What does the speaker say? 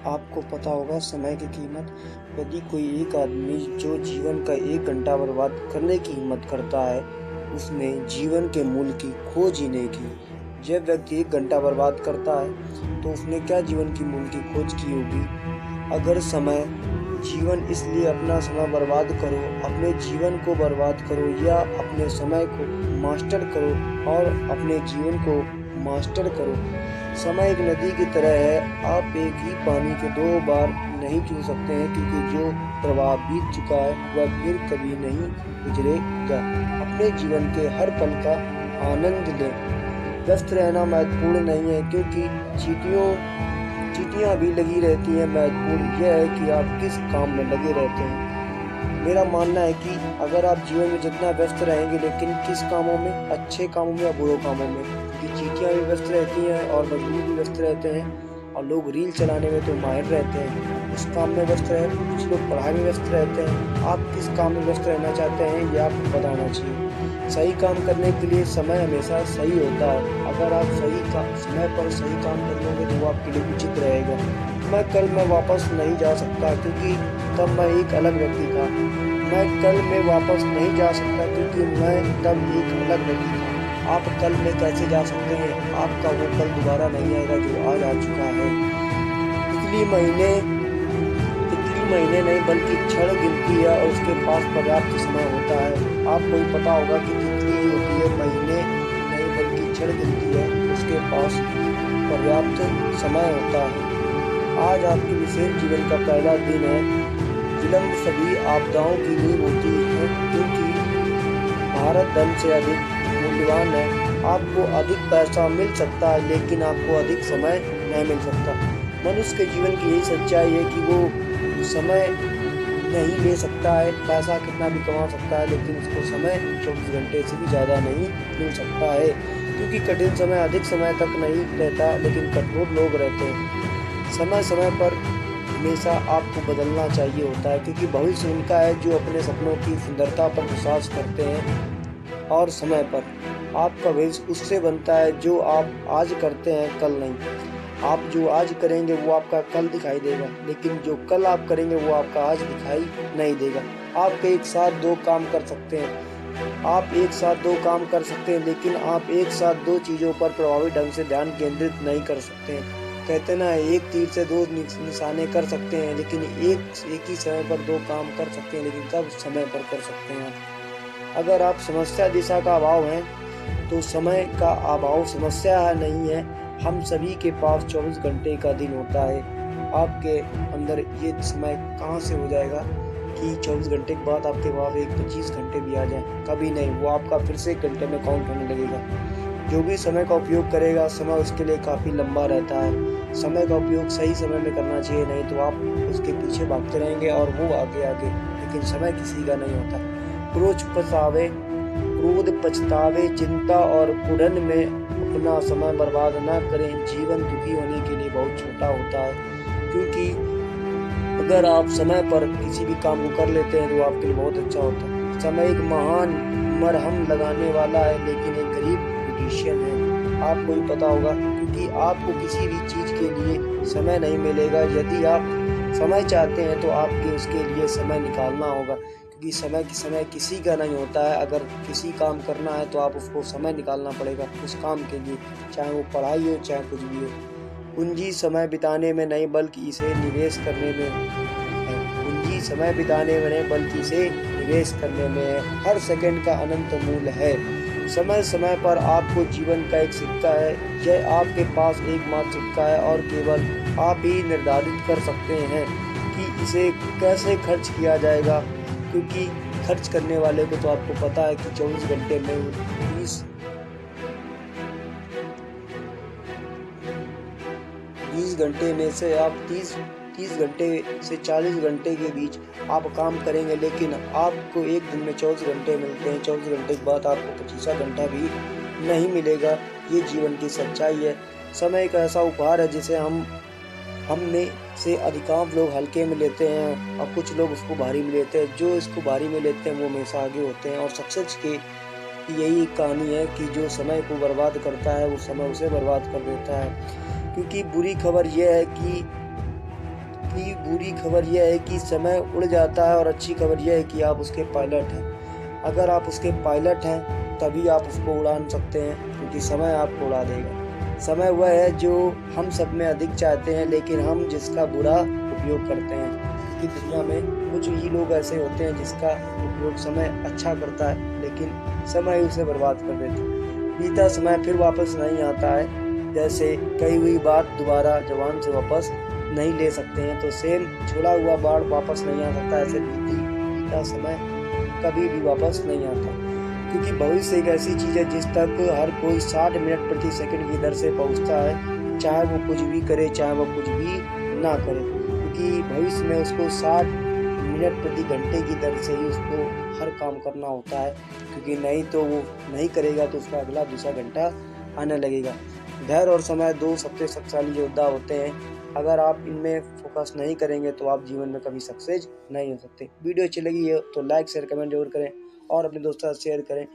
आपको पता होगा समय की कीमत। यदि कोई एक आदमी जो जीवन का 1 घंटा बर्बाद करने की हिम्मत करता है, उसने जीवन के मूल्य की खोज ही नहीं की। जब व्यक्ति 1 घंटा बर्बाद करता है, तो उसने क्या जीवन की मूल्य की खोज की होगी? अगर समय जीवन इसलिए अपना समय बर्बाद करो, अपने जीवन को बर्बाद करो या अपने समय को मास्टर करो और अपने जीवन को मास्टर करो। समय एक नदी की तरह है, आप एक ही पानी के 2 बार नहीं छू सकते हैं, क्योंकि जो प्रवाह बीत चुका है वह फिर कभी नहीं गुजरेगा। अपने जीवन के हर पल का आनंद लें। व्यस्त रहना महत्वपूर्ण नहीं है, क्योंकि चींटियां भी लगी रहती हैं। महत्वपूर्ण यह है कि आप किस काम में लगे रहते हैं। मेरा मानना है कि अगर आप जीवन में जितना व्यस्त रहेंगे, लेकिन किस कामों में, अच्छे कामों में या बुरे कामों में, क्योंकि चींटियां भी व्यस्त रहती हैं और मजदूर भी व्यस्त रहते हैं, और लोग रील चलाने में तो माहिर रहते हैं, उस काम में व्यस्त रहे। कुछ लोग पढ़ाई में व्यस्त रहते हैं। आप किस काम में व्यस्त रहना चाहते हैं, ये आपको पता होना चाहिए। सही काम करने के लिए समय हमेशा सही होता है। अगर आप समय पर सही काम कर लोगे तो वो आपके लिए उचित रहेगा। मैं वापस नहीं जा सकता, क्योंकि तब मैं एक अलग व्यक्ति था। मैं कल में वापस नहीं जा सकता, क्योंकि मैं तब एक अलग व्यक्ति था। आप कल में कैसे जा सकते हैं? आपका वो कल दोबारा नहीं आएगा जो आज आ चुका है। तितली महीने नहीं बल्कि क्षण गिनती है और उसके पास पर्याप्त समय होता है। आपको ही पता होगा कि तितली होती है, महीने नहीं बल्कि क्षण गिनती है, उसके पास पर्याप्त समय होता है। आज आपके विशेष जीवन का पहला दिन है। विलंब सभी आपदाओं की नींव होती है, क्योंकि भारत धन से अधिक मूल्यवान है। आपको अधिक पैसा मिल सकता है, लेकिन आपको अधिक समय नहीं मिल सकता। मनुष्य के जीवन की यही सच्चाई है कि वो समय नहीं ले सकता है। पैसा कितना भी कमा सकता है, लेकिन उसको समय 24 घंटे से भी ज़्यादा नहीं मिल सकता है, क्योंकि कठिन समय अधिक समय तक नहीं रहता, लेकिन कठोर लोग रहते हैं। समय समय पर हमेशा आपको बदलना चाहिए होता है, क्योंकि भविष्य उनका है जो अपने सपनों की सुंदरता पर विश्वास करते हैं। और समय पर आपका भविष्य उससे बनता है जो आप आज करते हैं, कल नहीं। आप जो आज करेंगे वो आपका कल दिखाई देगा, लेकिन जो कल आप करेंगे वो आपका आज दिखाई नहीं देगा। आप एक साथ 2 काम कर सकते हैं। आप एक साथ 2 काम कर सकते हैं, लेकिन आप एक साथ 2 चीज़ों पर प्रभावी ढंग से ध्यान केंद्रित नहीं कर सकते हैं। कहते ना, एक तीर से 2 निशाने कर सकते हैं, लेकिन एक ही समय पर 2 काम कर सकते हैं, लेकिन कब समय पर कर सकते हैं। अगर आप समस्या दिशा का अभाव हैं, तो समय का अभाव समस्या नहीं है। हम सभी के पास 24 घंटे का दिन होता है। आपके अंदर ये समय कहाँ से हो जाएगा कि 24 घंटे के बाद आपके पास एक 25 घंटे भी आ जाए? कभी नहीं। वो आपका फिर से 1 घंटे में काउंट होने लगेगा। जो भी समय का उपयोग करेगा, समय उसके लिए काफ़ी लंबा रहता है। समय का उपयोग सही समय में करना चाहिए, नहीं तो आप उसके पीछे भागते रहेंगे और वो आगे आगे। लेकिन समय किसी का नहीं होता। क्रोध पछतावे, चिंता और उड़न में अपना समय बर्बाद ना करें। जीवन दुखी होने के लिए बहुत छोटा होता है, क्योंकि अगर आप समय पर किसी भी काम को कर लेते हैं तो आपके लिए बहुत अच्छा होता है। समय एक महान मरहम लगाने वाला है, लेकिन एक गरीब ब्यूटिशियन है। आपको ही पता होगा, क्योंकि आपको किसी भी चीज़ के लिए समय नहीं मिलेगा। यदि आप समय चाहते हैं तो आपके उसके लिए समय निकालना होगा, क्योंकि समय किसी का नहीं होता है। अगर किसी काम करना है तो आप उसको समय निकालना पड़ेगा उस काम के लिए, चाहे वो पढ़ाई हो चाहे कुछ भी हो। पूंजी समय बिताने में नहीं बल्कि इसे निवेश करने में है। पूंजी समय बिताने में नहीं बल्कि इसे निवेश करने में है। हर सेकंड का अनंत मूल्य है। समय समय पर आपको जीवन का एक सिक्का है। यह आपके पास एकमात्र सिक्का है और केवल आप ही निर्धारित कर सकते हैं कि इसे कैसे खर्च किया जाएगा, क्योंकि खर्च करने वाले को तो आपको पता है कि 24 घंटे में 20 घंटे में से आप 30 घंटे से 40 घंटे के बीच आप काम करेंगे, लेकिन आपको एक दिन में 24 घंटे मिलते हैं। 24 घंटे के बाद आपको 25वां घंटा भी नहीं मिलेगा। ये जीवन की सच्चाई है। समय एक ऐसा उपहार है जिसे हम में से अधिकांश लोग हल्के में लेते हैं और कुछ लोग उसको भारी में लेते हैं। जो इसको भारी में लेते हैं वो हमेशा आगे होते हैं। और सक्सेस की यही एक कहानी है कि जो समय को बर्बाद करता है वो समय उसे बर्बाद कर देता है। क्योंकि बुरी खबर यह है कि की बुरी खबर यह है कि समय उड़ जाता है और अच्छी खबर यह है कि आप उसके पायलट हैं। अगर आप उसके पायलट हैं तभी आप उसको उड़ान सकते हैं, क्योंकि समय आपको उड़ा देगा। समय वह है जो हम सब में अधिक चाहते हैं, लेकिन हम जिसका बुरा उपयोग करते हैं, क्योंकि दुनिया में कुछ ही लोग ऐसे होते हैं जिसका उपयोग समय अच्छा करता है, लेकिन समय उसे बर्बाद कर देता है। बीता समय फिर वापस नहीं आता है, जैसे कही हुई बात दोबारा जबान से वापस नहीं ले सकते हैं, तो सेम छोड़ा हुआ बाढ़ वापस नहीं आ सकता। ऐसे बीता समय कभी भी वापस नहीं आता, क्योंकि भविष्य एक ऐसी चीज़ है जिस तक हर कोई 60 मिनट प्रति सेकंड की दर से पहुंचता है, चाहे वो कुछ भी करे चाहे वो कुछ भी ना करे, क्योंकि भविष्य में उसको 60 मिनट प्रति घंटे की दर से ही उसको हर काम करना होता है, क्योंकि नहीं तो वो नहीं करेगा तो उसका अगला दूसरा घंटा आने लगेगा। धैर्य और समय दो सबसे शक्तिशाली योद्धा होते हैं। अगर आप इनमें फोकस नहीं करेंगे तो आप जीवन में कभी सक्सेस नहीं हो सकते। वीडियो अच्छी लगी है तो लाइक शेयर कमेंट जरूर करें और अपने दोस्तों के साथ शेयर करें।